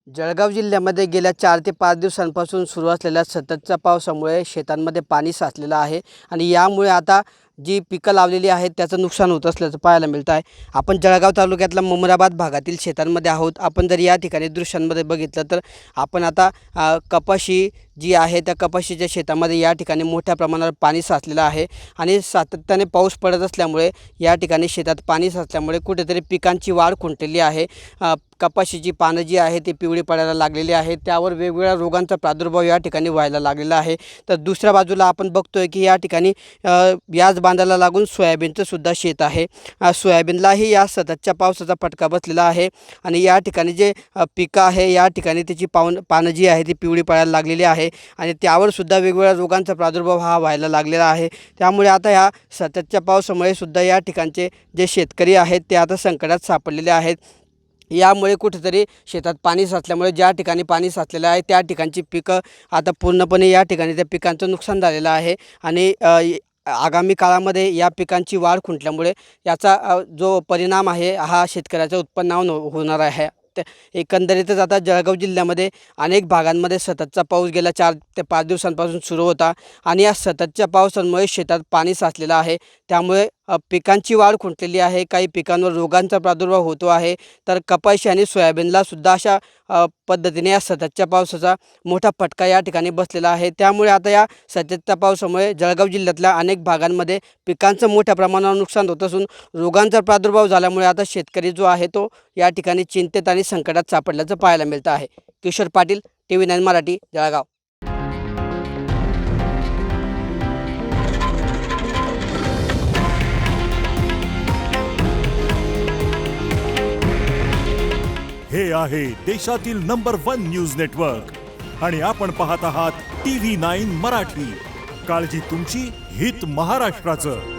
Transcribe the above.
जळगाव जिल्ह्यामध्ये गेल्या 4 ते 5 दिवसांपासून सुरू असलेल्या सततच्या पावसामुळे शेतांमध्ये पाणी साचलेलं आहे आणि यामुळे आता जी पिकं लावलेली आहेत त्याचं नुकसान होत असल्याचं पाहायला मिळतं आहे. आपण जळगाव तालुक्यातल्या मुमराबाद भागातील शेतांमध्ये आहोत. आपण जर या ठिकाणी दृश्यांमध्ये बघितलं तर आपण आता कपाशी जी आहे त्या कपाशीच्या शेतामध्ये या ठिकाणी मोठ्या प्रमाणावर पाणी साचलेलं आहे आणि सातत्याने पाऊस पडत असल्यामुळे या ठिकाणी शेतात पाणी साचल्यामुळे कुठेतरी पिकांची वाढ खुंटलेली आहे. कपाशीची पानं जी आहे ती पिवळी पडायला लागलेली आहे. त्यावर वेगवेगळ्या रोगांचा प्रादुर्भाव या ठिकाणी व्हायला लागलेला आहे. तर दुसऱ्या बाजूला आपण बघतोय की या ठिकाणी याच बांधाला लागून सोयाबीनचं सुद्धा शेत आहे. सोयाबीनलाही या सततच्या पावसाचा फटका बसलेला आहे आणि या ठिकाणी जे पिकं आहे या ठिकाणी त्याची पानं जी आहे ती पिवळी पडायला लागलेली आहे आणि त्यावर सुद्धा वेगवेगळ्या रोगांचा प्रादुर्भाव हा व्हायला लागलेला आहे. त्यामुळे आता ह्या सततच्या पावसामुळे सुद्धा या ठिकाणचे जे शेतकरी आहेत ते आता संकटात सापडलेले आहेत. यामुळे कुठेतरी शेतात पाणी साचल्यामुळे ज्या ठिकाणी पाणी साचलेलं आहे त्या ठिकाणची पिकं आता पूर्णपणे या ठिकाणी त्या पिकांचं नुकसान झालेलं आहे आणि आगामी काळामध्ये या पिकांची वाढ खुंटल्यामुळे याचा जो परिणाम आहे हा शेतकऱ्याच्या उत्पन्नावर होणार आहे. एकंदरीतच आता जळगाव जिल्ह्यामध्ये अनेक भागांमध्ये सततचा पाऊस गेल्या 4 ते 5 दिवसांपासून सुरू होता आणि या सततच्या पावसामुळे शेतात पाणी साचलेलं आहे. त्यामुळे पिकांची वाढ खुंटलेली आहे. काही पिकांवर रोगांचा प्रादुर्भाव होतो आहे. तर कपाशी आणि सोयाबीनला सुद्धा अशा पद्धतीने या सततच्या पावसाचा मोठा फटका या ठिकाणी बसलेला आहे. त्यामुळे आता या सततच्या पावसामुळे जळगाव जिल्ह्यातल्या अनेक भागांमध्ये पिकांचं मोठ्या प्रमाणावर नुकसान होत असून रोगांचा प्रादुर्भाव झाल्यामुळे आता शेतकरी जो आहे तो या ठिकाणी चिंतेत आणि संकटात सापडल्याचं पाहायला मिळतं आहे. किशोर पाटील, TV9 मराठी, जळगाव. हे आहे देशातील नंबर 1 न्यूज नेटवर्क आणि आपण पाहत आहात TV9 मराठी. काळजी तुमची, हित महाराष्ट्राचं.